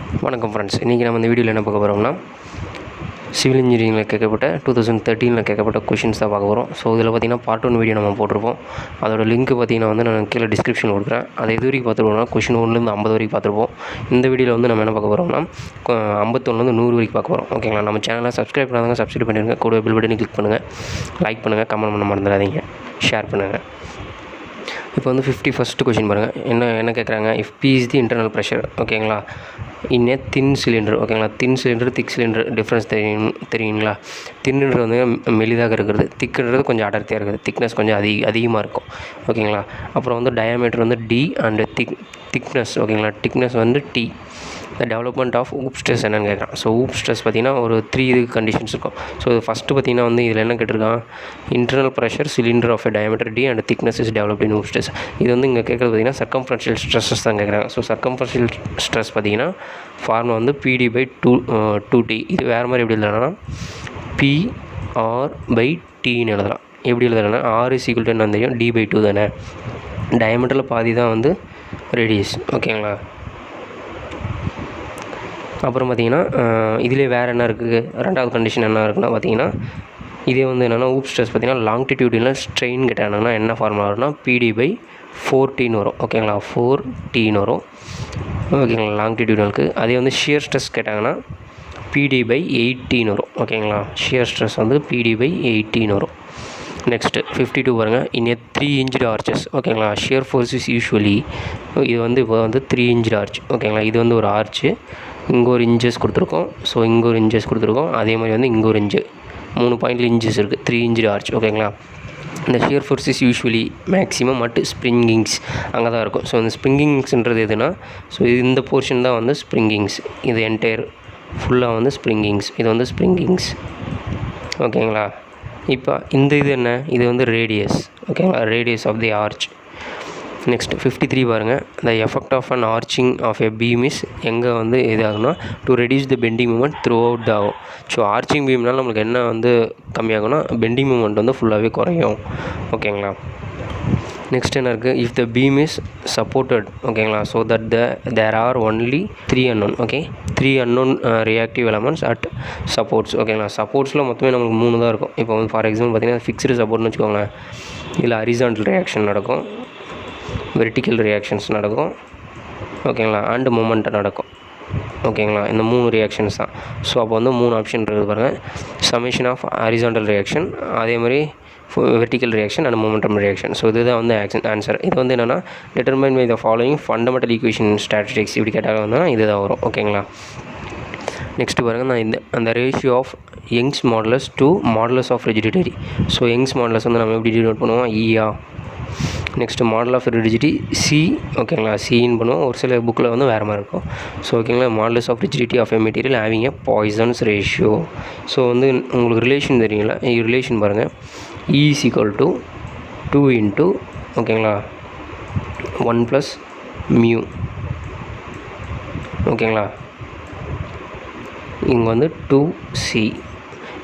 வணக்கம் ஃப்ரெண்ட்ஸ். இன்றைக்கி நம்ம இந்த வீடியோவில் என்ன பார்க்க போகிறோம்னா சிவில் இன்ஜினியரிங்கில் கேட்கப்பட்ட 2013 கேட்கப்பட்ட கொஷின்ஸ் தான் பார்க்க போகிறோம். ஸோ இதில் பார்த்திங்கன்னா பார்ட் 1 வீடியோ நம்ம போட்டிருப்போம். அதோட லிங்க் பார்த்திங்கன்னா நான் கீழே டிஸ்கிரிப்ஷன் கொடுக்குறேன். அதை இது வரைக்கும் பார்த்துருவோம்னா கொஷின் 1லேருந்து 50 வரைக்கும் பார்த்துருப்போம். இந்த வீடியோவில் நம்ம என்ன பார்க்க போகிறோம்னா 51லேருந்து 100 வரைக்கும் பார்க்க போகிறோம். ஓகேங்களா? நம்ம சேனலை சப்ஸ்கிரைப் பண்ணாதவங்க சப்ஸ்கிரைப் பண்ணிடுங்க. கூட பெல் பட்டனை கிளிக் பண்ணுங்கள், லைக் பண்ணுங்கள், கமெண்ட் பண்ண மறந்துடாதீங்க, ஷேர் பண்ணுங்கள். இப்போ 51st கொஷின் பாருங்கள். என்ன கேட்குறாங்க? If P is the internal pressure, ஓகேங்களா, இன் ஏ தின் சிலிண்டர், ஓகேங்களா. தின் சிலிண்டர் திக் சிலிண்டர் டிஃப்ரென்ஸ் தெரியுங்களா? தின்னுன்றது மெலிதாக இருக்கிறது, திக்குன்றது கொஞ்சம் அடர்த்தியாக இருக்குது, திக்னஸ் கொஞ்சம் அதிகமாக இருக்கும், ஓகேங்களா. அப்புறம் டயாமீட்டர் D அண்டு திக்னஸ், ஓகேங்களா. Thickness T. The development of hoop stress என்னென்னு கேட்குறான். ஸோ ஊப் ஸ்ட்ரெஸ் பார்த்திங்கன்னா ஒரு 3 கண்டிஷன்ஸ் இருக்கும். ஸோ ஃபஸ்ட்டு பார்த்திங்கன்னா இதில் என்ன கேட்டிருக்கான்? Internal pressure cylinder of diameter D and thickness is developed in hoop stress. இது இங்கே கேட்குறது பார்த்திங்கன்னா சர்க்கம்ஃபரன்ஷியல் ஸ்ட்ரெஸ்ஸஸ் தான் கேட்குறாங்க. ஸோ சர்க்கம்ஃபரன்ஷியல் ஸ்ட்ரெஸ் பார்த்திங்கன்னா ஃபார்முலா PD/2T. இது வேறு மாதிரி எப்படி எழுதலாம்னா PR/Tன்னு எழுதலாம். எப்படி எழுதலாம்னா R = என்ன தெரியும், D/2 தானே. டயாமீட்டரில் பாதி தான் ரேடியஸ், ஓகேங்களா. அப்புறம் பார்த்திங்கன்னா இதிலே வேறு என்ன இருக்குது, ரெண்டாவது கண்டிஷன் என்ன இருக்குன்னா பார்த்திங்கன்னா இதே என்னென்னா ஊப் ஸ்ட்ரெஸ் பார்த்திங்கன்னா லாங்கிடியூடினல் ஸ்ட்ரெயின் கேட்டாங்கன்னா என்ன ஃபார்முலா வரும்னா PD/4Tன்னு வரும், ஓகேங்களா. 4Tன்னு வரும், ஓகேங்களா, லாங்கிடியூடினலுக்கு. அதே ஷியர் ஸ்ட்ரெஸ் கேட்டாங்கன்னா PD/8Tன்னு வரும், ஓகேங்களா. ஷியர் ஸ்ட்ரெஸ் PD/8Tன்னு வரும். நெக்ஸ்ட்டு 52 பாருங்கள். இன் ஏ 3 இன்ச்டு ஆர்ச்சஸ், ஓகேங்களா. ஷியர் ஃபோர்ஸ் இஸ் யூஸ்வலி இது இப்போ 3 இன்ச்டு ஆர்ச், ஓகேங்களா. இது ஒரு ஆர்ச்சு, இங்கே ஒரு இன்ச்சஸ் கொடுத்துருக்கோம். ஸோ இங்கே ஒரு இன்ச்சஸ் கொடுத்துருக்கோம். அதே மாதிரி இங்கே ஒரு இன்ச்சு, 3 பாயிண்டில் இன்ச்சஸ் இருக்குது. 3 இன்ச்டு ஆர்ச், ஓகேங்களா. இந்த shear force is usually maximum at springings அங்கே தான் இருக்கும். ஸோ இந்த ஸ்ப்ரிங்கிங்ஸ்ன்றது எதுனா, ஸோ இந்த போர்ஷன் தான் ஸ்ப்ரிங்கிங்ஸ். இது என்டையர் ஃபுல்லாக ஸ்ப்ரிங்கிங்ஸ். இது ஸ்ப்ரிங்கிங்ஸ், ஓகேங்களா. இப்போ இது என்ன, இது ரேடியஸ், ஓகேங்களா. Radius of the arch. Next 53 பாருங்கள். The effect of an arching of a beam is எங்கே எதாகும்னா to reduce the bending moment throughout the ஆகும். ஸோ ஆர்ச்சிங் பீம்னால் நம்மளுக்கு என்ன கம்மியாகும்னா பெண்டிங் மூமெண்ட் ஃபுல்லாகவே குறையும், ஓகேங்களா. நெக்ஸ்ட் என்ன இருக்குது? If the beam is supported, ஓகேங்களா, so that there are only 3 unknown, okay, 3 unknown reactive elements at supports, ஓகேங்களா. சப்போர்ட்ஸில் மொத்தமே நம்மளுக்கு 3 தான் இருக்கும். இப்போ ஃபார் எக்ஸாம்பிள் பார்த்திங்கன்னா ஃபிக்ஸ்டு சப்போர்ட்னு வச்சுக்கோங்களேன். இதில் ஹரிசாண்டல் ரியாக்ஷன் நடக்கும், வெர்டிக்கல் ரியாக்ஷன்ஸ் நடக்கும், ஓகேங்களா, அண்டு மொமெண்ட் நடக்கும், ஓகேங்களா. இந்த 3 ரியாக்ஷன்ஸ் தான். ஸோ அப்போ 3 ஆப்ஷன் இருக்குது பாருங்கள். சமேஷன் ஆஃப் ஹரிசாண்டல் ரியாக்ஷன், அதே மாதிரி vertical reaction and momentum reaction. So இதுதான் ஆன்சர். இது என்னென்னா determine by the following fundamental equation statistics. இப்படி கேட்டால் இதுதான் வரும், ஓகேங்களா. நெக்ஸ்ட்டு பாருங்கள். நான் அந்த ratio of Young's modulus to modulus of rigidity. So Young's modulus நம்ம எப்படி டினோட் பண்ணுவோம்? ஈயா. Next model of rigidity C, ஓகேங்களா. சின்னு பண்ணுவோம். ஒரு சில புக்கில் வேறு மாதிரி இருக்கும். ஸோ ஓகேங்களா, modulus of rigidity of a material having a Poisson's ratio. So உங்களுக்கு ரிலேஷன் தெரியுங்களா? ரிலேஷன் பாருங்கள். E = 2 into, ஓகேங்களா, 1 + μ, ஓகேங்களா. இங்கே 2C.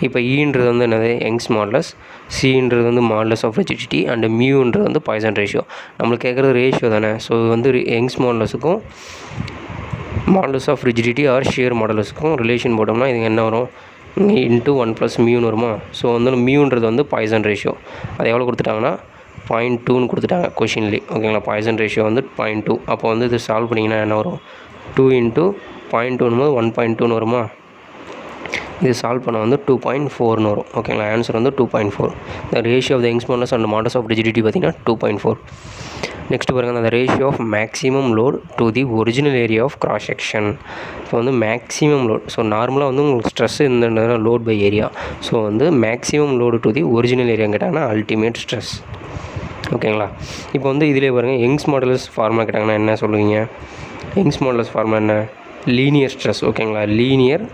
இப்போ ஈன்றது என்னது? Young's modulus. சின்றது மாடுலஸ் ஆஃப் ரிஜிடிட்டி அண்ட் மியூன்றது பாய்சன் ரேஷியோ. நம்மளுக்கு கேட்குறது ரேஷியோ தானே. ஸோ யங்ஸ் மாடுலஸுக்கும் modulus of rigidity or shear மாடுலஸுக்கும் ரிலேஷன் போட்டோம்னா இது என்ன வரும்? இன்ட்டு 1 + μன்னு வருமா. ஸோ மியூன்றது பாய்சன் ரேஷியோ. அது எவ்வளோ கொடுத்துட்டாங்கன்னா 0.2ன்னு கொடுத்துட்டாங்க கொஷின்லேயே, ஓகேங்களா. Poisson ratio 0.2. அப்போ இது சால்வ் பண்ணிங்கன்னா என்ன வரும்? 2 × 0.2 1.2ன்னு வருமா. இது சால்வ் பண்ண 2.4ன்னு வரும், ஓகேங்களா. Answer 2.4. The ratio of the Young's modulus and modulus of rigidity பார்த்திங்கன்னா 2.4. நெக்ஸ்ட் பாருங்கள். அந்த ratio of maximum load to the original area of cross section. இப்போ மேக்ஸிமம் லோட். ஸோ நார்மலாக உங்களுக்கு ஸ்ட்ரெஸ் இந்த load by area. So maximum load to the original ஏரியான்னு கேட்டாங்கன்னா ultimate stress, ஓகேங்களா. இப்போ இதிலே பாருங்கள். யங்ஸ் மாடுலஸ் ஃபார்முலா கேட்டாங்கன்னா என்ன சொல்லுவீங்க? யங்ஸ் மாடுலஸ் ஃபார்முலா என்ன? லீனியர் ஸ்ட்ரெஸ், ஓகேங்களா. லீனியர்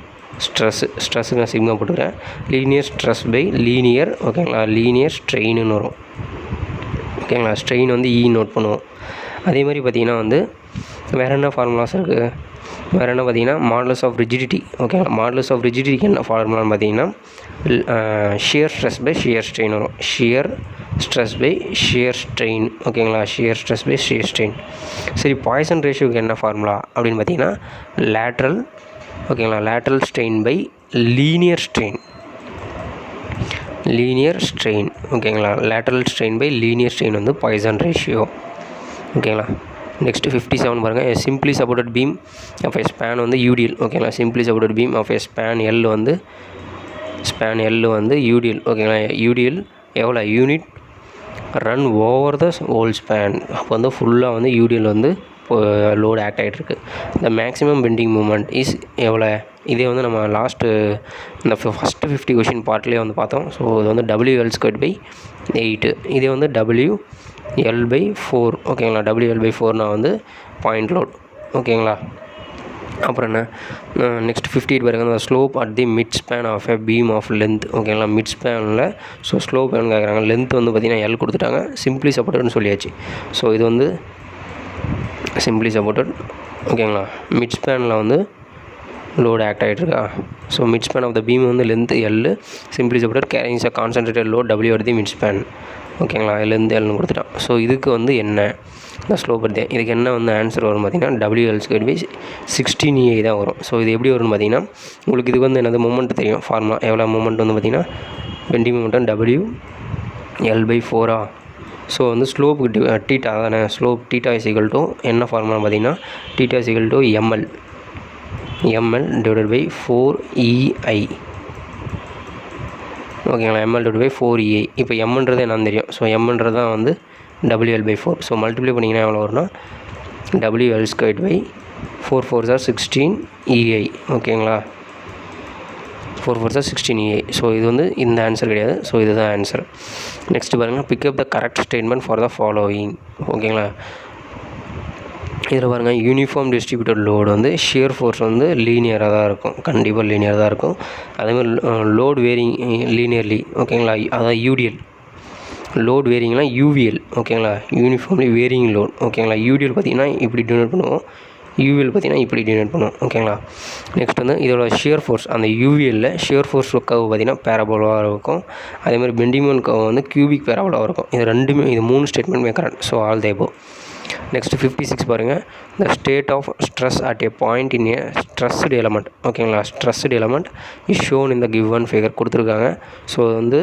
ஸ்ட்ரெஸ்ஸு நான் சிக்மா போட்டுக்கிறேன். லீனியர் ஸ்ட்ரெஸ் பை லீனியர், ஓகேங்களா, லீனியர் ஸ்ட்ரெயின்னு வரும், ஓகேங்களா. ஸ்ட்ரெயின் E நோட் பண்ணுவோம். அதே மாதிரி பார்த்திங்கன்னா வேறு என்ன ஃபார்முலாஸ் இருக்குது? வேறு என்ன பார்த்தீங்கன்னா மாடுலஸ் ஆஃப் ரிஜிடிட்டி. ஓகேங்களா, மாடுலஸ் ஆஃப் ரிஜிடிட்டிக்கு என்ன ஃபார்முலான்னு பார்த்தீங்கன்னா shear stress by shear strain வரும். Shear stress by shear strain. ஓகேங்களா, shear stress by shear strain. சரி, பாய்சன் ரேஷியோக்கு என்ன ஃபார்முலா அப்படின்னு பார்த்தீங்கன்னா லேட்ரல். ஓகேங்களா, lateral strain by linear strain. Linear strain. ஓகேங்களா, lateral strain by linear strain வந்து பாய்சன் ரேஷியோ. ஓகேங்களா, நெக்ஸ்ட் 57 பாருங்கள். Simply supported beam of a span வந்து யூடிஎல். ஓகேங்களா, simply supported beam of a span L வந்து யூடிஎல். ஓகேங்களா, UDL எவ்வளோ unit run over the whole span. அப்போ வந்து ஃபுல்லாக வந்து யூடிஎல் வந்து லோடு ஆக்ட் ஆகிட்டுருக்கு. The maximum bending moment is எவ்வளோ? இதே வந்து நம்ம லாஸ்ட்டு இந்த ஃபஸ்ட்டு 50 கொஷின் பார்ட்லேயே வந்து பார்த்தோம். ஸோ இது வந்து WL²/8. இதே வந்து WL/4. ஓகேங்களா, WL/4 வந்து பாயிண்ட் லோட். ஓகேங்களா, அப்புறம் என்ன நெக்ஸ்ட் 58 பாருங்க. அந்த slope at the mid span of a beam of length. ஓகேங்களா, மிட் ஸ்பேனில் ஸோ ஸ்லோப் என்ன கேட்குறாங்க, லென்த் வந்து பார்த்திங்கன்னா எல் கொடுத்துட்டாங்க, சிம்பிளி சப்போர்ட்டட்னு சொல்லியாச்சு. ஸோ இது வந்து சிம்பிளி சப்போர்ட்டட். ஓகேங்களா, மிட் ஸ்பேனில் வந்து லோடு ஆக்ட் ஆகிட்டுருக்கா. So mid span of the beam வந்து length L, simply supported carrying a concentrated load W at the mid span. ஓகேங்களா, லென்த் எல்னு கொடுத்துட்டான். ஸோ இதுக்கு வந்து என்ன இந்த ஸ்லோப் எடுத்து இதுக்கு என்ன வந்து ஆன்சர் வரும் பார்த்தீங்கன்னா WL²/16EI தான் வரும். ஸோ இது எப்படி வரும்னு பார்த்தீங்கன்னா உங்களுக்கு இதுக்கு வந்து என்னது மொமெண்ட் தெரியும் ஃபார்முலா. எவ்வளோ மொமெண்ட் வந்து பார்த்தீங்கன்னா பெண்டிங் மொமெண்டம் WL/4. ஸோ வந்து ஸ்லோப்புக்கு டீட்டா தானே. Slope theta is equal to என்ன ஃபார்முலா பார்த்தீங்கன்னா theta is equal to ML/4EI. ஓகேங்களா, ML/4EI. இப்போ எம்ன்றது என்னன்னு தெரியும். ஸோ எம்ன்றது தான் வந்து WL/4. ஸோ மல்டிப்ளை பண்ணிங்கன்னா எவ்வளோ வரும்னா WL²/4 4 16EI. ஓகேங்களா, 4 16EI. ஸோ இது வந்து இந்த ஆன்சர் கிடையாது. ஸோ இதுதான் ஆன்சர். நெக்ஸ்ட் பாருங்கள், pick up the correct statement for the following. ஓகேங்களா, இதில் பாருங்கள் யூனிஃபார்ம் டிஸ்ட்ரிபியூட்டட் லோடு வந்து ஷியர் ஃபோர்ஸ் வந்து லீனியராக தான் இருக்கும். கண்டிப்பாக லீனியராக தான் இருக்கும். அதேமாதிரி லோட் வேரிங் லீனியர்லி. ஓகேங்களா, அதாவது யூடிஎல். லோட் வேரிங்லாம் UVL. ஓகேங்களா, யூனிஃபார்ம்லி வேரிங் லோட். ஓகேங்களா, UDL பார்த்திங்கன்னா இப்படி டினோட் பண்ணுவோம், UVL பார்த்திங்கன்னா இப்படி டினோட் பண்ணுவோம். ஓகேங்களா, நெக்ஸ்ட் வந்து இதோட ஷியர் ஃபோர்ஸ் அந்த UVLல ஷியர் ஃபோர்ஸ் கர்வ் பார்த்திங்கன்னா பேராபோலாக இருக்கும். அதேமாதிரி பெண்டிங் மோமெண்ட் கர்வ் வந்து கியூபிக் பேராபோலாக இருக்கும். இது ரெண்டுமே, இது 3 statement correct. So all the above. Next 56 பாருங்கள். The state of stress at a point in a stressed element. ஓகேங்களா, ஸ்ட்ரெஸ்டு எலமெண்ட் இஸ் ஷோன் இந்த கிவன் ஃபிகர் கொடுத்துருக்காங்க. ஸோ வந்து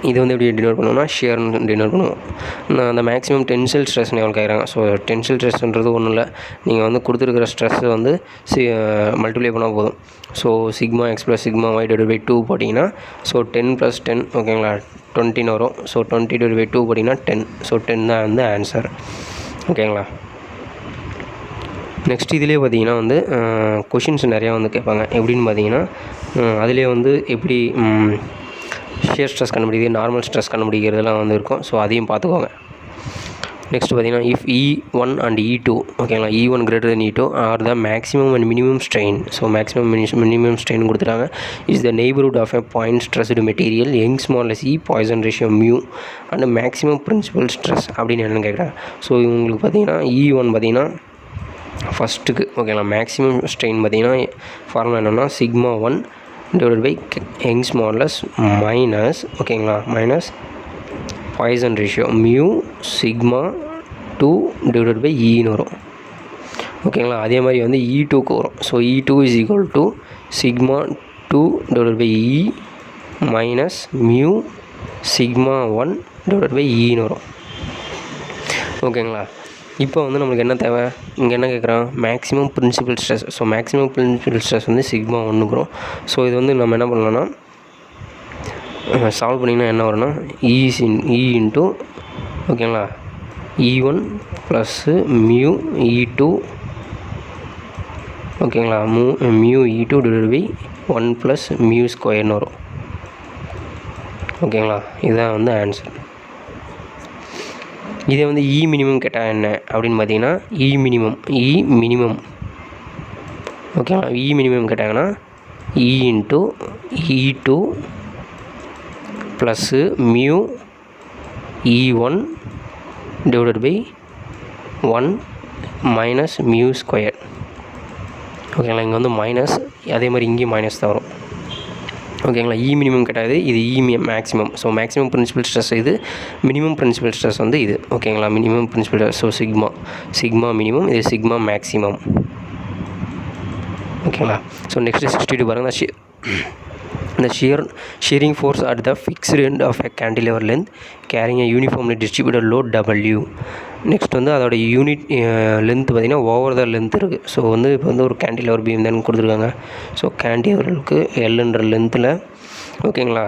இது வந்து எப்படி டினோட் பண்ணுவோம்னா ஷியர்னு டினோட் பண்ணுவோம். அந்த மேக்ஸிமம் டென்சில் ஸ்ட்ரெஸ்னு எவ்வளோ கேட்குறாங்க. ஸோ டென்சில் ஸ்ட்ரெஸ்ன்றது ஒன்றும் இல்லை, நீங்கள் வந்து கொடுத்துருக்கிற ஸ்ட்ரெஸ்ஸை வந்து மல்டிப்ளை பண்ணால் போதும். So sigma X + sigma Y / 2 போட்டிங்கன்னா ஸோ 10 + 10 ஓகேங்களா 20 வரும். ஸோ 20 / 2 போட்டிங்கன்னா 10. ஸோ 10 தான் வந்து ஆன்சர். ஓகேங்களா, நெக்ஸ்ட் இதிலே பார்த்தீங்கன்னா வந்து கொஷின்ஸ் நிறையா வந்து கேட்பாங்க. எப்படின்னு பார்த்தீங்கன்னா அதிலே வந்து எப்படி ஷியர் ஸ்ட்ரெஸ் கண்டுபிடிக்கிறது, நார்மல் ஸ்ட்ரெஸ் கண்டுபிடிக்கிறதுலாம் வந்து இருக்கும். ஸோ அதையும் பார்த்துக்கோங்க. நெக்ஸ்ட் பார்த்தீங்கன்னா இஃப் E1 and E2 ஓகேங்களா, E1 > E2 are the maximum and minimum strain. So maximum minimum strain கொடுத்துட்டாங்க. Is the neighbourhood of a point stressed material யங் modulus E Poisson ratio mu and maximum principal stress அப்படின்னு என்னென்னு கேட்குறாங்க. So இவங்களுக்கு பார்த்தீங்கன்னா E1 பார்த்தீங்கன்னா ஃபஸ்ட்டுக்கு ஓகேங்களா maximum strain பார்த்தீங்கன்னா ஃபார்முலா என்னென்னா σ1 / யங்ஸ் மாடுலஸ் மைனஸ் ஓகேங்களா மைனஸ் பாய்சன் ரேஷியோ மியூ σ2 / Eன்னு வரும். ஓகேங்களா, அதே மாதிரி வந்து E2க்கு வரும். So E2 = σ2 / E minus mu σ1 / Eன்னு வரும். ஓகேங்களா, இப்போ வந்து நம்மளுக்கு என்ன தேவை, இங்கே என்ன கேட்குறான் maximum principal stress. So maximum principal stress வந்து σ1 வரும். ஸோ இது வந்து நம்ம என்ன பண்ணலாம்னா சால்வ் பண்ணிங்கன்னா என்ன வரும்னா E இன்ட்டு ஓகேங்களா E1 ப்ளஸ் மியூ E2 ஓகேங்களா மியூ E2 / 1 ப்ளஸ் மியூ ஸ்கொயர்னு வரும். ஓகேங்களா, இதுதான் வந்து ஆன்சர். இதே வந்து E மினிமம் கேட்டால் என்ன அப்படின்னு பார்த்தீங்கன்னா E மினிமம் ஓகேங்களா E மினிமம் கேட்டாங்கன்னா E into E2 plus mu E1 / 1 minus mu square. ஓகேங்களா. இங்கே வந்து மைனஸ், அதே மாதிரி இங்கேயும் மைனஸ் தான் வரும். ஓகேங்களா. இ மினிமம் கிடையாது, இது E maximum. So maximum principal stress இது, மினிமம் பிரின்சிபல் ஸ்ட்ரெஸ் வந்து இது. ஓகேங்களா. Minimum principal stress, so sigma minimum, இது சிக்மா மேக்ஸிமம். ஓகேங்களா. ஸோ நெக்ஸ்ட்டு 62 பாருங்கள். The shearing force at the fixed end of a cantilever length carrying a uniformly distributed load W. Next வந்து அதோட unit length பார்த்திங்கன்னா over the length இருக்குது. So வந்து இப்போ வந்து ஒரு கேண்டிலவர் பீம் தான் கொடுத்துருக்காங்க. ஸோ கேண்டிலவருக்கு எல்ன்ற லென்த்தில் ஓகேங்களா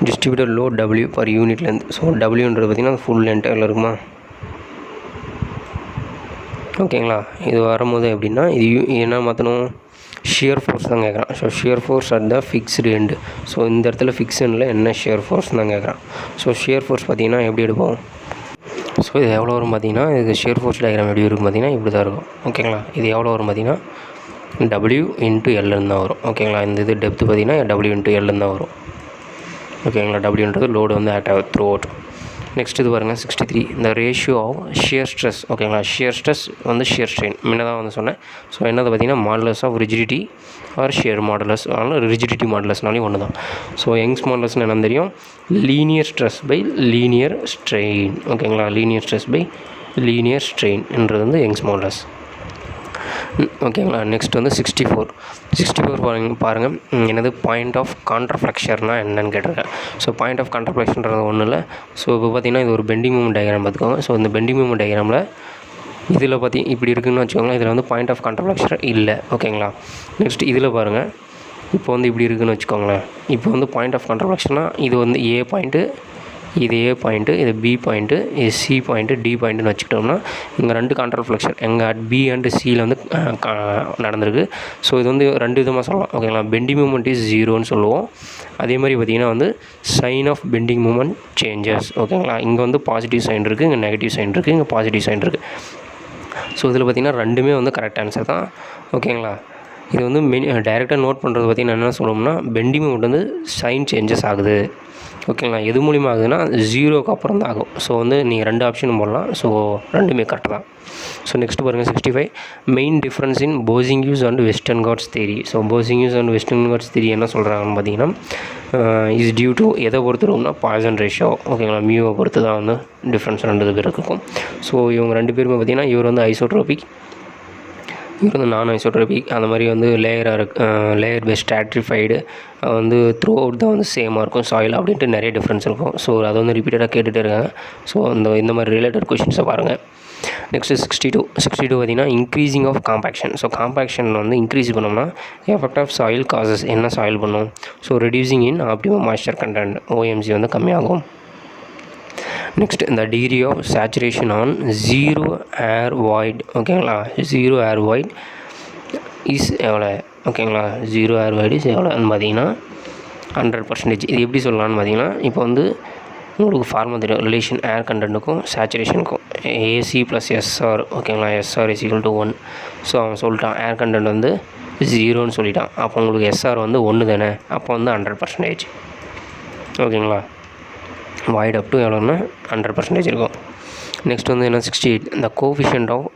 distributed load W per unit length. So Wன்றது பார்த்திங்கன்னா ஃபுல் லென்த் எல்லாம் இருக்குமா. ஓகேங்களா. இது வரும்போது எப்படின்னா இது என்ன மாற்றணும், ஷியர் ஃபோர்ஸ் தான் கேட்குறான். So shear force at the fixed end. So இந்த இடத்துல ஃபிக்ஸ்டில் என்ன ஷியர் ஃபோர்ஸ் தான் கேட்குறான். ஸோ ஷியர் ஃபோர்ஸ் பார்த்திங்கன்னா எப்படி எடுப்போம், ஸோ இது எவ்வளோ வரும் பார்த்திங்கன்னா, இது ஷியர் ஃபோர்ஸ் டயக்ராம் எப்படி இருக்கும் பார்த்திங்கன்னா இப்படி தான் இருக்கும். ஓகேங்களா. இது எவ்வளோ வரும் பார்த்திங்கன்னா W இன்ட்டு Lன்னு தான் வரும். ஓகேங்களா. இந்த இது டெப்த்து பார்த்திங்கன்னா W இன்ட்டு Lன்னு தான் வரும். ஓகேங்களா. Wன்றது லோடு வந்து ஆக்ட் ஆகும் த்ரூ அவுட். நெக்ஸ்ட் இது பாருங்கள் 63, இந்த ரேஷியோ ஆஃப் ஷியர் ஸ்ட்ரெஸ். ஓகேங்களா. ஷியர் ஸ்ட்ரெஸ் வந்து ஷியர் ஸ்ட்ரெயின் முன்ன தான் வந்து சொன்னேன். ஸோ என்னது பார்த்திங்கன்னா modulus of rigidity or shear modulus, அதனால் ரிஜிடிட்டி மாடுலஸ்னாலையும் ஒன்று தான். ஸோ யங்ஸ் மாடுலஸ்னு என்ன தெரியும், linear stress by linear strain. ஓகேங்களா. லீனியர் ஸ்ட்ரெஸ் பை லீனியர் ஸ்ட்ரெயின்ன்றது வந்து யங்ஸ் மாடுலஸ். ஓகேங்களா. நெக்ஸ்ட் வந்து 64 பாருங்கள் என்னது பாயிண்ட் ஆஃப் கான்ட்ராஃப்ளெக்ஷர்னால் என்னென்னு கேட்டிருக்கேன். ஸோ பாயிண்ட் ஆஃப் கான்ட்ராஃப்ளெக்ஷன்றது ஒன்றும் இல்லை. ஸோ இப்போ பார்த்திங்கன்னா இது ஒரு பெண்டிங் மூமெண்ட் டயக்ராம் பார்த்துக்கோங்க. ஸோ இந்த பெண்டிங் மூமெண்ட் டயக்ராமில் இதில் இப்படி இருக்குதுன்னு வச்சுக்கோங்களேன், இதில் வந்து பாயிண்ட் ஆஃப் கான்ட்ராஃப்ளெக்ஷர் இல்லை. ஓகேங்களா. நெக்ஸ்ட் இதில் பாருங்கள், இப்போ வந்து இப்படி இருக்குதுன்னு வச்சுக்கோங்களேன். இப்போ வந்து பாயிண்ட் ஆஃப் கான்ட்ராஃப்ளெக்ஷர்னால் இது வந்து ஏ பாயிண்ட்டு, இது ஏ பாயிண்ட்டு, இது பி பாயிண்ட்டு, இது சி பாயிண்ட்டு, டி பாயிண்ட்டுன்னு வச்சுக்கிட்டோம்னா இங்கே 2 கான்ட்ராஃப்ளெக்ஷன் எங்கள் அட் பி அண்ட் சியில் வந்து நடந்திருக்கு. ஸோ இது வந்து 2 விதமாக சொல்லலாம். ஓகேங்களா. பெண்டிங் மூமெண்ட் இஸ் 0ன்னு சொல்லுவோம். அதே மாதிரி பார்த்திங்கன்னா வந்து sign of bending moment changes. ஓகேங்களா. இங்கே வந்து பாசிட்டிவ் சைன் இருக்குது, இங்கே நெகட்டிவ் சைன் இருக்குது, இங்கே பாசிட்டிவ் சைன் இருக்குது. ஸோ இதில் பார்த்திங்கன்னா 2மே வந்து கரெக்ட் ஆன்சர் தான். ஓகேங்களா. இது வந்து டைரெக்டாக நோட் பண்ணுறது பார்த்திங்கன்னா என்ன சொல்லணும்னா பெண்டிங் மூமெண்ட் வந்து சைன் சேஞ்சஸ் ஆகுது. ஓகேங்களா. எது மூலிமா ஆகுதுன்னா 0க்கு அப்புறம் தான் ஆகும். ஸோ வந்து நீங்கள் 2 ஆப்ஷனும் போடலாம். ஸோ 2மே கரெக்ட் தான். ஸோ நெக்ஸ்ட் பாருங்கள் 65, main difference in Boussinesq's and Westergaard's theory. So Boussinesq's and Westergaard's theory என்ன சொல்கிறாங்கன்னு பார்த்தீங்கன்னா இஸ் டியூ டு எதை பொறுத்துருக்கும்னா பாய்சன் ரேஷியோ. ஓகேங்களா. மியூவை பொறுத்து தான் வந்து டிஃப்ரென்ஸ் 2 பேருக்கு இருக்கும். ஸோ இவங்க 2 பேருமே பார்த்திங்கன்னா இவர் வந்து ஐசோட்ரோபிக், இவர் வந்து நான் ஐசோட்ரோபிக். அந்த மாதிரி வந்து லேயர் பேஸ் ஸ்ட்ராட்டிஃபைடு வந்து த்ரூ அவுட் தான் வந்து சேமாக இருக்கும் சாயில் அப்படின்ட்டு நிறைய டிஃப்ரென்ஸ் இருக்கும். ஸோ அதை வந்து ரிப்பீட்டடாக கேட்டுகிட்டே இருக்காங்க. ஸோ இந்த மாதிரி ரிலேட்டட் கொஷின்ஸை பாருங்கள். நெக்ஸ்ட்டு 62 பார்த்திங்கன்னா increasing of compaction. So compaction வந்து இன்க்ரீஸ் பண்ணோம்னா எஃபெக்ட் ஆஃப் சாயில் காசஸ் என்ன சாயில் பண்ணும், so reducing in optimum moisture content OMC வந்து கம்மியாகும். நெக்ஸ்ட் இந்த degree of saturation on 0 air void. ஓகேங்களா. 0 ஏர் வாய்ட் இஸ் எவ்வளோ. ஓகேங்களா. 0 ஏர் வாய்ட் இஸ் எவ்வளோன்னு பார்த்தீங்கன்னா 100%. இது எப்படி சொல்லலாம்னு பார்த்தீங்கன்னா இப்போ வந்து உங்களுக்கு ஃபார்முலா தெரியும், ரிலேஷன் ஏர் கண்டென்ட்டுக்கும் சேச்சுரேஷனுக்கும் ஏசி ப்ளஸ் எஸ்ஆர். ஓகேங்களா. SR is equal to 1. So அவன் சொல்லிட்டான் ஏர் கண்டென்ட் வந்து 0ன்னு சொல்லிட்டான். அப்போ உங்களுக்கு எஸ்ஆர் வந்து 1 தானே, அப்போ வந்து 100%. ஓகேங்களா. வாய்ட் அப் டு எவ்வளோன்னா 100% இருக்கும். நெக்ஸ்ட் வந்து என்ன 68, இந்த coefficient of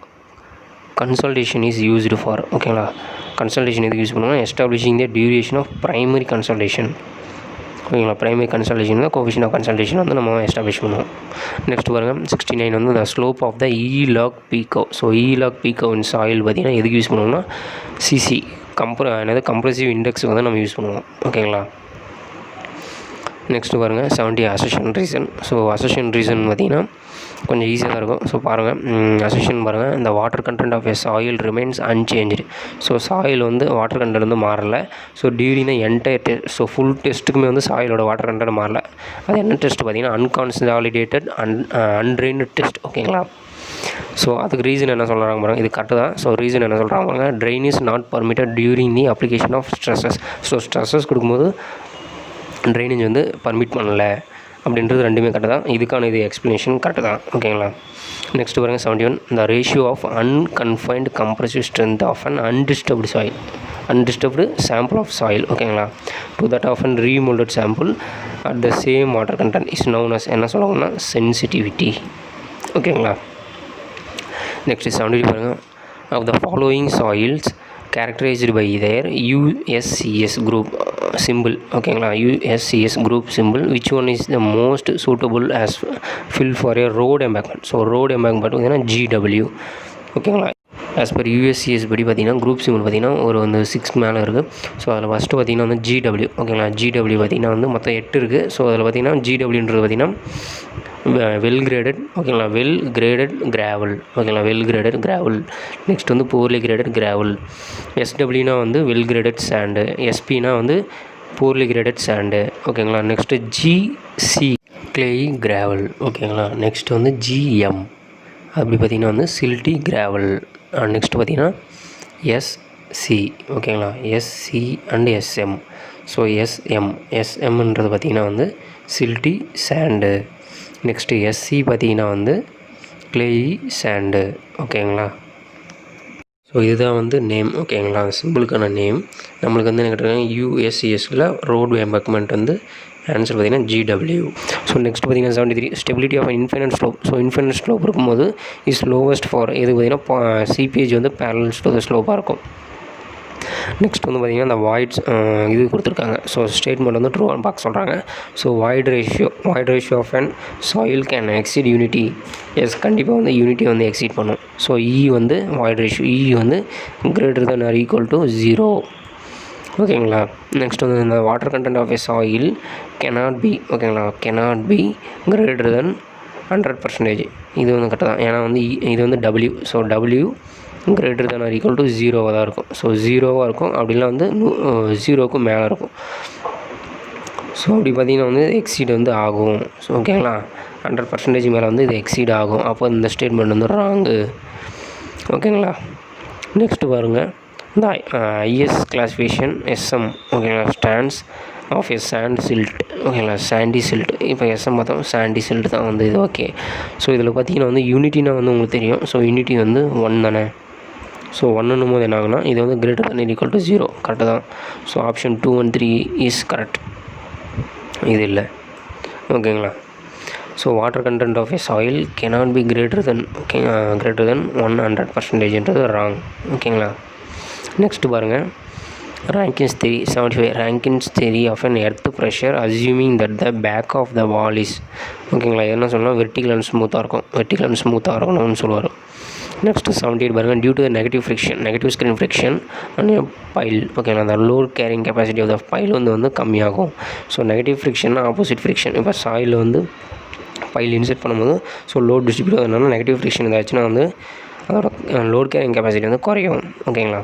consultation is used for. ஓகேங்களா. கன்சல்டேஷன் எதுக்கு யூஸ் பண்ணுவோம்னா establishing the duration of primary consultation. ஓகேங்களா. ப்ரைமரி கன்சல்டேஷன் தான் கோஃபிஷியன்ட் ஆஃப் கன்சல்டேஷன் வந்து நம்ம எஸ்டாப்ளிஷ் பண்ணுவோம். நெக்ஸ்ட் பாருங்கள் 69 வந்து இந்த ஸ்லோப் ஆஃப் த இ-லாக் பீக்கோ. ஸோ இ-லாக் பீக்கோ இன் சாயில் பார்த்திங்கன்னா எதுக்கு யூஸ் பண்ணுவோம்னா சிசி கம்ப்ரெசிவ் இண்டெக்ஸ் வந்து நம்ம யூஸ் பண்ணுவோம். ஓகேங்களா. நெக்ஸ்ட்டு பாருங்கள் 70 அசஷன் ரீசன். ஸோ அசஷன் ரீசன் பார்த்திங்கன்னா கொஞ்சம் ஈஸியாக தான் இருக்கும். ஸோ பாருங்கள் அசஷன் பாருங்கள், இந்த water content of a soil remains unchanged. So soil வந்து வாட்டர் கண்டென்ட் வந்து மாறலை. So during the entire test, so full டெஸ்ட்டுக்குமே வந்து சாயிலோட வாட்டர் கண்டென்ட் மாறலை. அது என்ன டெஸ்ட் பார்த்திங்கன்னா அன்கான்சாலிடேட்டட் அன்ட்ரெயின்டு டெஸ்ட். ஓகேங்களா. ஸோ அதுக்கு ரீசன் என்ன சொல்கிறாங்க பாருங்கள், இது கரெக்டு தான். ஸோ ரீசன் என்ன சொல்கிறாங்க பாருங்கள், drain is not permitted during the application of stresses. So stresses கொடுக்கும்போது ட்ரைனேஜ் வந்து பர்மிட் பண்ணலை அப்படின்றது 2மே கரெக்டு தான். இதுக்கான இது எக்ஸ்ப்ளனேஷன் கரெக்டு தான். ஓகேங்களா. நெக்ஸ்ட் பாருங்கள் 71, இந்த ratio of unconfined compressive strength of an undisturbed sample of soil. ஓகேங்களா. To that of an remoulded sample at the same water content is known as என்ன சொல்லுவாங்கன்னா சென்சிட்டிவிட்டி. ஓகேங்களா. நெக்ஸ்ட் 70 பாருங்கள், of the following soils characterized by their USCS group symbol. ஓகேங்களா, USCS group symbol, which one is the most suitable as fill for a road embankment? So road embankment பார்த்தீங்கன்னா GW. ஓகேங்களா, as per USCS படி பார்த்தீங்கன்னா group simple பார்த்தீங்கன்னா ஒரு வந்து 6 மேலே இருக்குது. ஸோ அதில் ஃபஸ்ட்டு பார்த்தீங்கன்னா வந்து GW. ஓகேங்களா, GW பார்த்தீங்கன்னா வந்து மொத்தம் 8 இருக்குது. ஸோ அதில் பார்த்தீங்கன்னா GWன்றது பார்த்தீங்கன்னா வெல் கிரேடட். ஓகேங்களா, வெல் கிரேடட் கிராவல். ஓகேங்களா, வெல் கிரேடட் கிராவல். நெக்ஸ்ட் வந்து போர்லி கிரேடட் கிராவல். SWனா வந்து வெல் கிரேடட் சாண்டு. SP வந்து போர்லி கிரேடட் சாண்டு. ஓகேங்களா, நெக்ஸ்ட்டு GC கிளேயி கிராவல். ஓகேங்களா, நெக்ஸ்ட் வந்து GM அப்படி பார்த்திங்கன்னா வந்து சில்ட்டி கிராவல். நெக்ஸ்ட்டு பார்த்திங்கன்னா SC. ஓகேங்களா, SC அண்ட் SM. ஸோ SMன்றது பார்த்திங்கன்னா வந்து சில்ட்டி சாண்டு. நெக்ஸ்ட்டு SC பார்த்திங்கன்னா வந்து கிளேயி சாண்டு. ஓகேங்களா, ஸோ இதுதான் வந்து நேம். ஓகேங்களா, சிம்பிளுக்கான நேம். நம்மளுக்கு வந்து என்ன கேட்டிருக்காங்க, USCSல ரோடு எம்பேங்க்மெண்ட் வந்து ஆன்சர் பார்த்திங்கன்னா GW. ஸோ நெக்ஸ்ட் பார்த்திங்கன்னா 73 stability of infinite slope. So infinite slope இருக்கும்போது இஸ் லோவஸ்ட் ஃபார் இது பார்த்திங்கன்னா CPH வந்து பேரலல்ஸ் டு த ஸ்லோப்பாக இருக்கும். நெக்ஸ்ட் வந்து பார்த்திங்கன்னா இந்த வாய்ட்ஸ் இது கொடுத்துருக்காங்க. ஸோ ஸ்டேட்மெண்ட் வந்து ட்ரூ அண்ட் பார்க்க சொல்கிறாங்க. So void ratio of and soil can exceed unity. Yes, கண்டிப்பாக வந்து யூனிட்டி வந்து எக்ஸீட் பண்ணும். ஸோ வந்து வாய்ட் ரேஷியோ வந்து greater than or equal to 0. ஓகேங்களா, நெக்ஸ்ட் வந்து இந்த water content of a soil cannot be. ஓகேங்களா, cannot be greater than 100%. இது வந்து கரெக்டாக தான். ஏன்னா வந்து இது வந்து W. So W greater than or equal to 0 தான் இருக்கும். ஸோ 0வாக இருக்கும், அப்படிலாம் வந்து 0க்கும் மேலே இருக்கும். ஸோ அப்படி பார்த்திங்கன்னா வந்து எக்ஸீட் வந்து ஆகும். ஸோ ஓகேங்களா, 100% மேலே வந்து இது எக்ஸீட் ஆகும். அப்போ இந்த ஸ்டேட்மெண்ட் வந்து ராங்கு. ஓகேங்களா, நெக்ஸ்ட்டு பாருங்கள், இந்த IS கிளாஸிஃபிகேஷன் SM. ஓகேங்களா, stands of a sand silt. ஓகேங்களா, சாண்டி சில்ட். இப்போ SM பார்த்தோம், சாண்டி சில்ட் தான் வந்து இது. ஓகே, ஸோ இதில் பார்த்தீங்கன்னா வந்து யூனிட்டினா வந்து உங்களுக்கு தெரியும். ஸோ யூனிட்டி வந்து 1 தானே. ஸோ 1ன்னும் போது என்ன ஆகுனா இது வந்து greater than equal to 0. Correct தான். So option 2 and 3 is correct. இது இல்லை. ஓகேங்களா, so water content of a soil cannot be greater than 100%ன்றது ராங். ஓகேங்களா, நெக்ஸ்ட்டு பாருங்கள், Rankins theory 75. Rankins theory of an earth pressure assuming that the back of the wall is. ஓகேங்களா, என்ன சொல்லலாம், vertical and ஸ்மூத்தாக இருக்கணும்னு சொல்லுவார். நெக்ஸ்ட்டு 78 பாருங்கள், due to negative screen friction and pile. ஓகேங்களா, அந்த load carrying capacity of the pile வந்து கம்மியாகும். ஸோ நெகட்டிவ் ஃப்ரிக்ஷன்னா ஆப்போசிட் ஃப்ரிக்ஷன். இப்போ சாயில் வந்து பைல் இன்செர்ட் பண்ணும்போது ஸோ லோட் டிஸ்ட்ரிபியூட் ஆகுதுனால நெகட்டிவ் ஃப்ரிக்ஷன் ஏதாச்சுன்னா வந்து அதோட லோட் கேரிங் கெப்பாசிட்டி வந்து குறையும். ஓகேங்களா,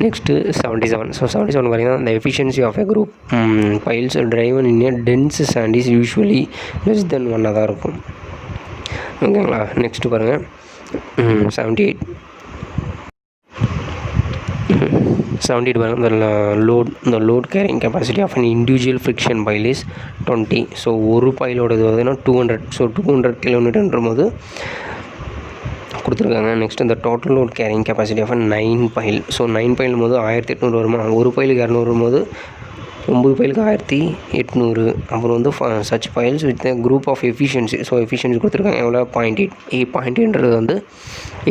நெக்ஸ்ட்டு 77. ஸோ 77 பார்த்தீங்கன்னா the efficiency of a group piles driven in a dense sand is usually less than 1 தான் இருக்கும். ஓகேங்களா, நெக்ஸ்ட்டு பாருங்கள் 78 பாருங்கள், the load carrying capacity of an individual friction pile is 20. So ஒரு பைலோடது பார்த்தீங்கன்னா 200. ஸோ 200 kN போது கொடுத்துருக்காங்க. நெக்ஸ்ட் இந்த total load carrying capacity of 9 pile. So 9 pile போது 1800 வருமா, ஒரு பைலுக்கு 200 வரும்போது 9 பைலுக்கு 1800. அப்புறம் வந்து such piles with group of efficiency. So efficiency கொடுத்துருக்காங்க எவ்வளோ, 0.8 வந்து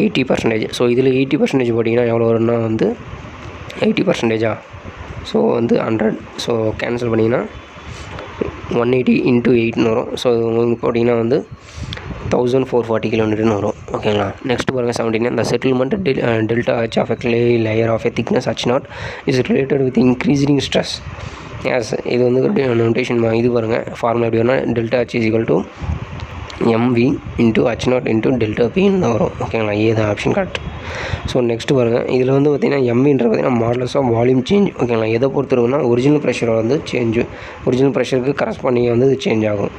80%. ஸோ இதில் 80% போட்டிங்கன்னா எவ்வளோ வரும்னா வந்து 80%. ஸோ வந்து 100. ஸோ கேன்சல் பண்ணிங்கன்னா 180 × 8ன்னு வரும். ஸோ உங்களுக்கு போட்டிங்கன்னா வந்து 1440 kN வரும். ஓகேங்களா, நெக்ஸ்ட் பாருங்கள் 79. இந்த settlement delta H of a clay layer of a thickness H0 is related with increasing stress. Yes, இது வந்து நோட்டேஷன் இது பாருங்கள், ஃபார்முலா எப்படி வரும்னா delta H = mv × H0 × ΔP தான் வரும். ஓகேங்களா, ஏதான் ஆப்ஷன் கரெக்ட். ஸோ நெக்ஸ்ட்டு பாருங்கள், இதில் வந்து பார்த்திங்கன்னா mvன்றது பார்த்திங்கன்னா மாடலஸ் ஆஃப் வால்யூம் சேஞ்ச். ஓகேங்களா, எதை பொறுத்து இருக்குன்னா ஒரிஜினல் ப்ரெஷரை வந்து ஒரிஜினல் ப்ரெஷருக்கு கரஸ்பாண்டிங் வந்து இது சேஞ்ச் ஆகும்.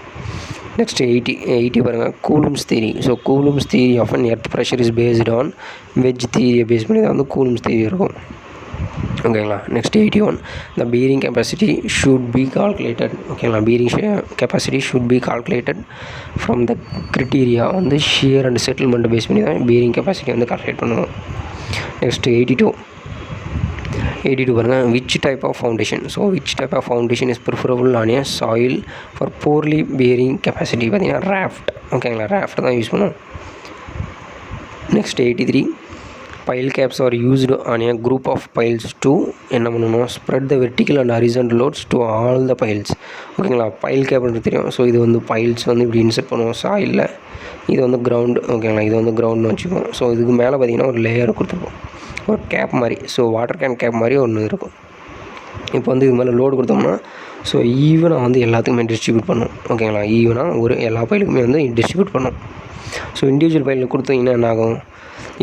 நெக்ஸ்ட் 80 பாருங்கள், Coulomb's theory. So Coulomb's theory of an earth pressure is based on wedge தியரியை பேஸ் பண்ணி தான் வந்து கூலும்ஸ் தியரி இருக்கும். ஓகேங்களா, next 81. The bearing capacity should be calculated. ஓகேங்களா, bearing capacity should be calculated from the criteria வந்து shear and settlement base பண்ணி தான் பீரிங் கெப்பாசிட்டி வந்து கால்குலேட் பண்ணுவோம். நெக்ஸ்ட் 82 பாருங்கள், which type of foundation. So which type of foundation is preferable on a soil for poorly bearing capacity. பார்த்தீங்கன்னா raft. ஓகேங்களா, raft தான் use பண்ணுவோம். Next 83. pile caps are used on a group of piles to என்ன பண்ணணும், spread the vertical and horizontal loads to all the piles. ஓகேங்களா, file கேப்னு தெரியும். So இது வந்து பைல்ஸ் வந்து இப்படி இன்செர்ட் பண்ணுவோம் சாயிலில். இது வந்து கிரவுண்டு. ஓகேங்களா, இது வந்து கிரவுண்டுன்னு வச்சுக்கோம். ஸோ இதுக்கு மேலே பார்த்திங்கன்னா ஒரு லேயர் கொடுத்துருப்போம், ஒரு கேப் மாதிரி. ஸோ வாட்டர் கேன் கேப் மாதிரி ஒன்று இருக்கும். இப்போ வந்து இது மேலே லோடு கொடுத்தோம்னா ஸோ ஈவனாக வந்து எல்லாத்துக்குமே டிஸ்ட்ரிபியூட் பண்ணும். ஓகேங்களா, ஈவனாக ஒரு எல்லா பைலுக்குமே வந்து டிஸ்ட்ரிபியூட் பண்ணும். ஸோ இண்டிவிஜுவல் பைலில் கொடுத்தீங்கன்னா என்ன ஆகும்,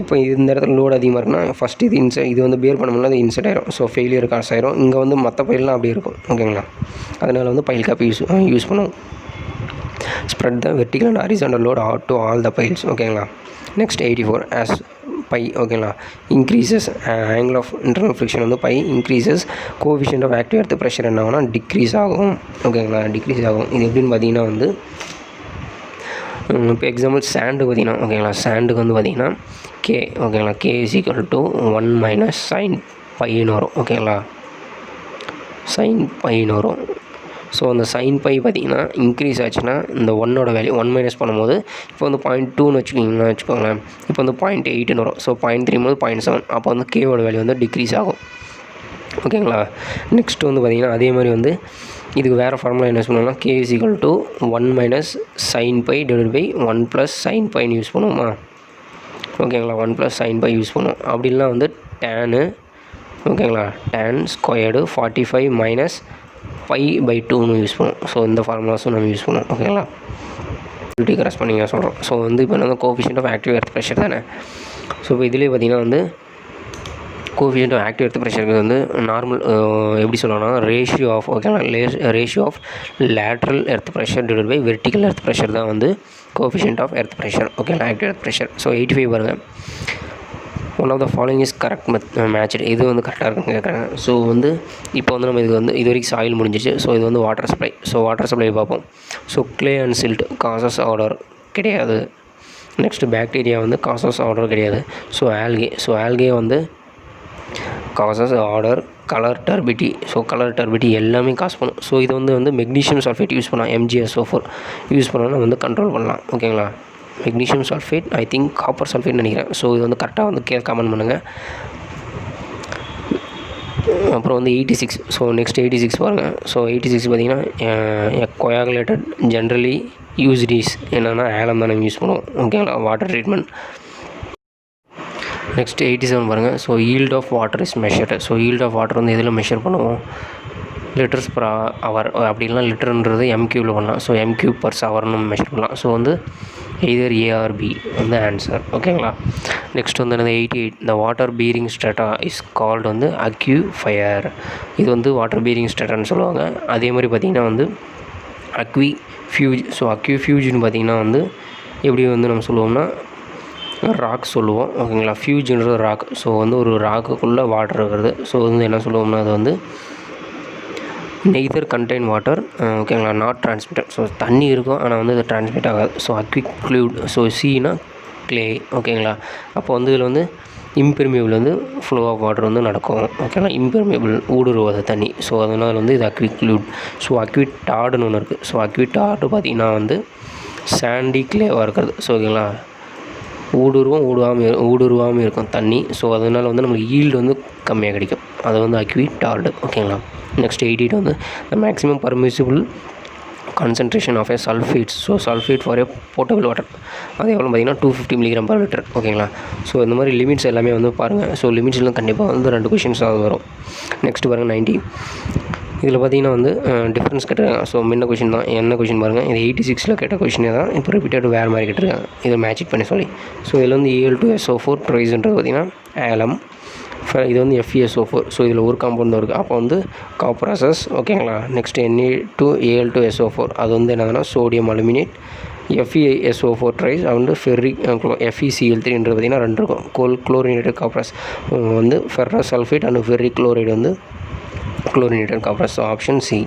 இப்போ இந்த இடத்துல லோடு அதிகமாக இருக்குன்னா ஃபஸ்ட்டு இது வந்து பேர் பண்ண முடியல, அது இன்செட் ஆயிரும். ஸோ ஃபெயிலியர் காசு ஆயிரும். இங்கே வந்து மற்ற பைல்லாம் அப்படி இருக்கும். ஓகேங்களா, அதனால் வந்து பைல் கேப் யூஸ் பண்ணுவோம். Spread the vertical and horizontal load to all the piles. ஓகேங்களா. Next 84 as phi. ஓகேங்களா, increases angle of internal friction வந்து phi increases, coefficient of active earth pressure என்ன ஆகும்னா டிக்ரீஸ் ஆகும். ஓகேங்களா, டிக்ரீஸ் ஆகும். இது எப்படின்னு பார்த்தீங்கன்னா வந்து இப்போ எக்ஸாம்பிள் சாண்டு பார்த்திங்கன்னா, ஓகேங்களா, சாண்டுக்கு வந்து பார்த்திங்கன்னா கே. ஓகேங்களா, K is equal to 1 - sin பைன்னு வரும். ஓகேங்களா, sin பைன்னு வரும். ஸோ அந்த sin பை பார்த்திங்கன்னா இன்க்ரீஸ் ஆச்சுன்னா இந்த 1ஓட வேல்யூ 1 - பண்ணும்போது இப்போ வந்து 0.2ன்னு வச்சுக்கோங்களேன். இப்போ வந்து 0.8ன்னு வரும். ஸோ 0.3 போது 0.7. அப்போ வந்து கேவோட வேல்யூ வந்து டிக்ரீஸ் ஆகும். ஓகேங்களா. நெக்ஸ்ட் வந்து பார்த்திங்கன்னா அதே மாதிரி வந்து இதுக்கு வேறு ஃபார்முலா என்ன சொல்லணும்னா K is equal to 1 - sin phi divide by 1 + sin பைன்னு யூஸ் பண்ணுவோமா. ஓகேங்களா, 1 + sin பை யூஸ் பண்ணுவோம். அப்படின்னா வந்து டேனு. ஓகேங்களா, டேன் ஸ்கொயர்டு 45 - π/2ன்னு யூஸ் பண்ணுவோம். ஸோ இந்த ஃபார்முலாஸும் நம்ம யூஸ் பண்ணுவோம். ஓகேங்களா, கிராஸ் பண்ணிங்க சொல்கிறோம். ஸோ வந்து இப்போ என்ன coefficient of active earth pressure தானே. ஸோ இப்போ இதிலே பார்த்திங்கன்னா வந்து கோஎஃபிஷியன்ட் ஆஃப் ஆக்டிவ் எர்த் ப்ரெஷருக்கு வந்து நார்மல் எப்படி சொல்லணும்னா ரேஷியோ ஆஃப். ஓகேங்களா, ratio of lateral earth pressure divide by vertical earth pressure தான் வந்து கோஎஃபிஷியன்ட் ஆஃப் எர்த் ப்ரெஷர். ஓகேங்களா, ஆக்டிவ் எர்த் ப்ரெஷர். ஸோ 85 பாருங்கள். One of the following is correct matched. இது வந்து கரெக்டாக இருக்குன்னு கேட்குறாங்க. ஸோ வந்து இப்போ வந்து நம்ம இது வரைக்கும் சாயில் முடிஞ்சிச்சு. ஸோ இது வந்து water supply. So water supply பார்ப்போம். So clay and silt causes odour கிடையாது. நெக்ஸ்ட்டு பாக்டீரியா வந்து காசஸ் ஆர்டர் கிடையாது. ஸோ ஆல்கே வந்து causes odour. Colour turbidity. So colour turbidity எல்லாமே காசு பண்ணும். ஸோ இது வந்து மெக்னீஷியம் சல்ஃபேட் யூஸ் பண்ணலாம். MgSO4 யூஸ் பண்ணோன்னா வந்து கண்ட்ரோல் பண்ணலாம். ஓகேங்களா, magnesium sulphate I think copper sulphate நினைக்கிறேன். ஸோ இது வந்து கரெக்டாக வந்து கமெண்ட் பண்ணுங்கள். அப்புறம் வந்து 86. ஸோ நெக்ஸ்ட் 86 பாருங்கள். ஸோ 86 பார்த்திங்கன்னா கோயாகுலேட்டட் ஜென்ரலி யூஸ்டிஸ் என்னென்னா ஆலம் தான் நம்ம யூஸ் பண்ணுவோம். ஓகேங்களா, வாட்டர் ட்ரீட்மெண்ட். நெக்ஸ்ட் 87 பாருங்கள். So yield of water is measured. So yield of water வந்து எதில் மெஷர் பண்ணுவோம், லிட்டர்ஸ் பர் ஹவர். அப்படின்னா லிட்டருன்றது MQவில் பண்ணலாம். ஸோ MQ/ஹவர்னு மெஷர் பண்ணலாம். ஸோ வந்து எய்தர் A or B வந்து ஆன்சர். ஓகேங்களா. நெக்ஸ்ட் வந்து என்னது 88. இந்த water bearing strata is called வந்து அக்யூஃபயர். இது வந்து வாட்டர் பீரிங் ஸ்ட்ராட்டான்னு சொல்லுவாங்க. அதே மாதிரி பார்த்திங்கன்னா வந்து அக்விஃப்யூஜ். ஸோ அக்விஃப்யூஜ்னு பார்த்திங்கன்னா வந்து எப்படி வந்து நம்ம சொல்லுவோம்னா ராக் சொல்லுவோம். ஓகேங்களா, ஃபியூஜ்ன்றது ராக். ஸோ வந்து ஒரு ராக்குக்குள்ளே வாட்டர் இருக்கிறது. ஸோ வந்து என்ன சொல்லுவோம்னா அது வந்து நெய்தர் கண்டெயின் வாட்டர். ஓகேங்களா, நாட் டிரான்ஸ்மிட்டட். ஸோ தண்ணி இருக்கும் ஆனால் வந்து அது டிரான்ஸ்மிட் ஆகாது. ஸோ அக்விக் ஃப்ளூயிட். So China clay. ஓகேங்களா, அப்போ வந்து இதில் வந்து இம்பெர்மியபிள் வந்து ஃப்ளோ ஆஃப் வாட்டர் வந்து நடக்கும். ஓகேங்களா, இம்பெர்மியபிள் ஊடுருவாத தண்ணி. ஸோ அதனால் வந்து இது அக்விக் ஃப்ளூயிட். ஸோ அக்விட் டார்டுன்னு ஒன்று இருக்குது. ஸோ அக்விட் டார்டு பார்த்திங்கன்னா வந்து சாண்டி க்ளேவாக இருக்கிறது. ஸோ ஓகேங்களா, ஊடுருவாமல் இருக்கும் தண்ணி. ஸோ அதனால் வந்து நம்மளுக்கு ஈல்டு வந்து கம்மியாக கிடைக்கும். அது வந்து அக்விட் டார்டு. ஓகேங்களா. நெக்ஸ்ட் 88 வந்து the maximum permissible concentration of sulphates. So sulphate for potable water அது எவ்வளோ பார்த்திங்கன்னா 250 mg/L. ஓகேங்களா. ஸோ இந்த மாதிரி லிமிட்ஸ் எல்லாமே வந்து பாருங்கள். ஸோ லிமிட்ஸ்லாம் கண்டிப்பாக வந்து 2 கொஷின்ஸ் அது வரும். நெக்ஸ்ட் பாருங்கள் 90. இதில் பார்த்திங்கன்னா வந்து டிஃப்ரென்ஸ் கேட்டிருக்காங்க. ஸோ முன்ன கொஷின் தான். என்ன கொஷின் பாருங்கள், இது 86 கேட்ட கொஷினே தான் இப்போ ரிப்பீட்டட் வேறு மாதிரி கேட்டிருக்காங்க. இதை மேட்ச் பண்ணி சொல்லி. ஸோ இதில் வந்து Al2SO4 ட்ரைஸ்ன்றது பார்த்திங்கன்னா ஆலம். இது வந்து FeSO4. ஸோ இதில் ஒரு காம்பவுண்ட் தான் இருக்குது. அப்போ வந்து காப்ராசஸ். ஓகேங்களா. நெக்ஸ்ட் Na2Al2SO4 அது வந்து என்னதுன்னா சோடியம் அலுமினேட். FeSO4 ட்ரைஸ் வந்து ஃபெர்ரிக் FeCl3ன்றது பார்த்திங்கன்னா 2 இருக்கும். குளோரினேட்டட் காப்ராஸ் வந்து ferrous sulphate and ferric chloride வந்து chlorinated copper. So option C.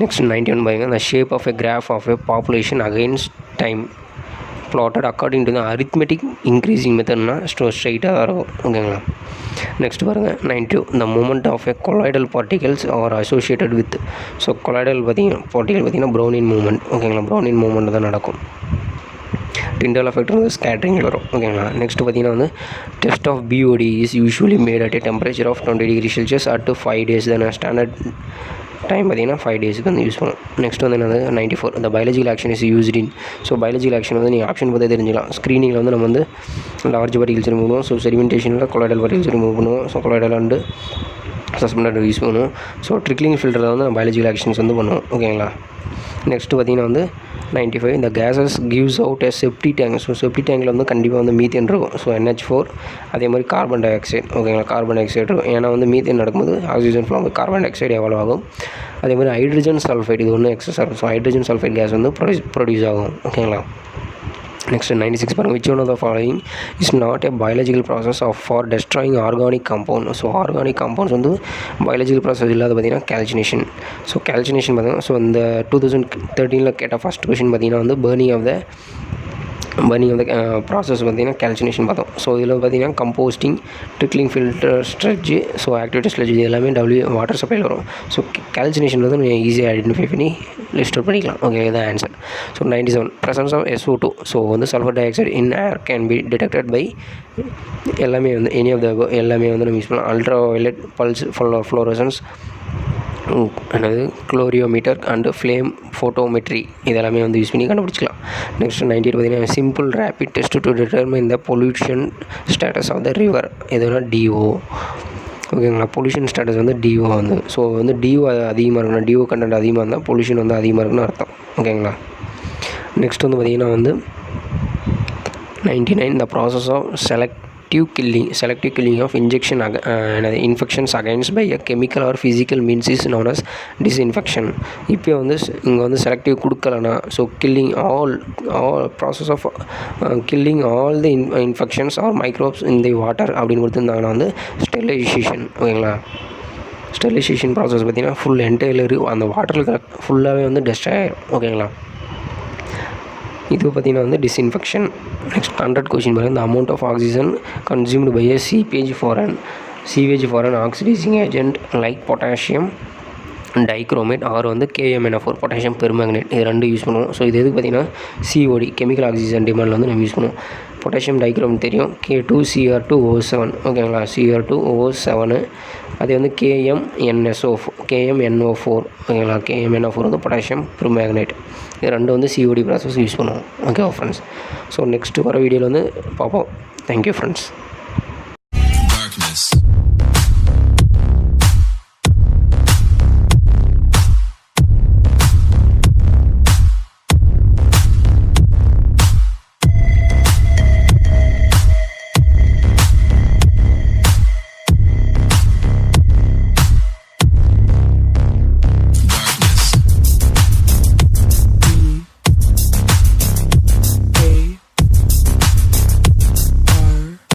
Next 91 பாருங்க. The shape of a graph of a population against time plotted according to the arithmetic increasing methodனா ஸ்ட்ரைட்டாக இருக்கும். ஓகேங்களா. Next பாருங்கள் 92. The moment of a colloidal particles are associated with. So colloidal பார்த்திங்கன்னா particle பார்த்திங்கன்னா ப்ரௌனின் moment. ஓகேங்களா, ப்ரௌனின் moment தான் நடக்கும். Tyndall effect வந்து ஸ்கேட்டரிங்கில் வரும். ஓகேங்களா. நெக்ஸ்ட்டு பார்த்தீங்கன்னா வந்து test of BOD is usually made at a temperature of 20 degree Celsius at 5 days. Then standard time பார்த்தீங்கன்னா 5 டேஸுக்கு வந்து யூஸ் பண்ணும். நெக்ஸ்ட் வந்து என்னது 94 இந்த biological action is used in. So biological action வந்து நீங்கள் ஆப்ஷன் பார்த்தே தெரிஞ்சுக்கலாம். ஸ்க்ரீனிங்கில் வந்து நம்ம வந்து லார்ஜ் பார்ட்டிகல்ஸ் ரிமூவ் பண்ணுவோம். ஸோ செடிமெண்டேஷனில் கொலாய்டல் பார்ட்டிகல்ஸ் ரிமூவ் பண்ணுவோம். So colloidal and suspended use பண்ணுவோம். ஸோ ட்ரிக்லிங் ஃபில்டரில் வந்து நம்ம பயாலஜிக்கல் ஆக்ஷன்ஸ் வந்து பண்ணுவோம். ஓகேங்களா. நெக்ஸ்ட்டு பார்த்தீங்கன்னா வந்து 95 இந்த கேஸஸ் கிவ்ஸ் அவுட் எ செப்டி டேங்க். ஸோ செப்டி டேங்கில் வந்து கண்டிப்பாக வந்து மீத்தேன் இருக்கும். ஸோ NH4 அதே மாதிரி கார்பன் டை ஆக்சைடு. ஓகேங்களா. கார்பன் டை ஆக்சைடு இருக்கும். ஏன்னா வந்து மீத்தேன் நடக்கும்போது ஆக்சிஜன் ஃப்ளோ வந்து கார்பன் டை ஆக்சைடு எவ்வளோ ஆகும். அதே மாதிரி ஹைட்ரஜன் சல்ஃபைடு இது ஒன்று எக்ஸஸ் ஆகும். ஸோ ஹைட்ரஜன் சல்ஃபைட் கேஸ் வந்து ப்ரொடியூஸ் ஆகும். ஓகேங்களா. நெக்ஸ்ட் 96 பாருங்கள். Which one of the following is not a biological process of for destroying organic compound. So organic compounds வந்து பயாலஜிக்கல் ப்ராசஸ் இல்லாத பார்த்தீங்கன்னா கால்சினேஷன். ஸோ கால்சினேஷன் பார்த்தீங்கன்னா ஸோ இந்த 2013 கேட்ட ஃபஸ்ட் கொஷின் பார்த்தீங்கன்னா வந்து பர்னிங் ஆஃப் த ப்ராசஸ் பார்த்தீங்கன்னா கால்சினேஷன் பார்த்தோம். ஸோ இதில் பார்த்தீங்கன்னா composting, trickling filter sludge, so activity sludge இது எல்லாமே வாட்டர் சப்ளையில் வரும். ஸோ கால்சினேஷன் வந்து நீங்கள் ஈஸியாக ஐடென்டிஃபை பண்ணி லிஸ்ட் அவுட் பண்ணிக்கலாம். ஓகே இதான் answer. So 97 presence of SO2. So வந்து sulphur dioxide in air can be detected by எல்லாமே வந்து எனி ஆஃப் த எல்லாமே வந்து நம்ம யூஸ் பண்ணலாம். அல்ட்ரா வயலட் பல்ஸ் ஃப்ளோரசன்ஸ், என்னது குளோரியோமீட்டர் அண்டு ஃப்ளேம் ஃபோட்டோமெட்ரி இதெல்லாமே வந்து யூஸ் பண்ணி கண்டுபிடிச்சிக்கலாம். நெக்ஸ்ட் 98 பார்த்தீங்கன்னா simple rapid test to determine the pollution status of the river எதுனா DO. ஓகேங்களா. பொல்யூஷன் ஸ்டேட்டஸ் வந்து DO வந்து ஸோ வந்து DO அதிகமாக இருக்கணும். DO கண்டென்ட் அதிகமாக இருந்தால் பொல்யூஷன் வந்து அதிகமாக இருக்குன்னு அர்த்தம். ஓகேங்களா. நெக்ஸ்ட் வந்து பார்த்திங்கன்னா வந்து 99 the process of selective killing of infections against by a chemical or physical means is known as disinfection. இப்போ வந்து இங்கே வந்து செலக்டிவ் கொடுக்கலனா so killing all process of killing all the infections or microbes in the water அப்படின்னு கொடுத்துருந்தாங்கன்னா வந்து sterilization. ஓகேங்களா. Sterilization process பார்த்திங்கன்னா ஃபுல் என்டையர் அந்த வாட்டரில் ஃபுல்லாகவே வந்து டெஸ்ட் ஆகிடும். ஓகேங்களா. இது பார்த்திங்கன்னா வந்து டிஸ்இன்ஃபெக்ஷன். நெக்ஸ்ட் 100 கொஷின் பாருங்கள். இந்த amount of oxygen consumed by sewage for an oxidizing agent like potassium dichromate or வந்து KMNO4 பொட்டாசியம் பெர்மேங்கனேட் இது ரெண்டு யூஸ் பண்ணுவோம். ஸோ இது எதுக்கு பார்த்திங்கன்னா COD கெமிக்கல் ஆக்சிஜன் டிமாண்டில் வந்து நம்ம யூஸ் பண்ணுவோம். பொட்டாசியம் டைக்ரோமேட் தெரியும் K2Cr2O7. ஓகேங்களா. Cr2O7 அதே வந்து KMNO4. ஓகேங்களா. KMNO4 வந்து பொட்டாசியம் பெர்மேங்கனேட் இது ரெண்டு வந்து COD ப்ராசஸ் யூஸ் பண்ணுவோம். Okay friends. ஸோ நெக்ஸ்ட்டு வர வீடியோவில் வந்து பார்ப்போம். Thank you friends.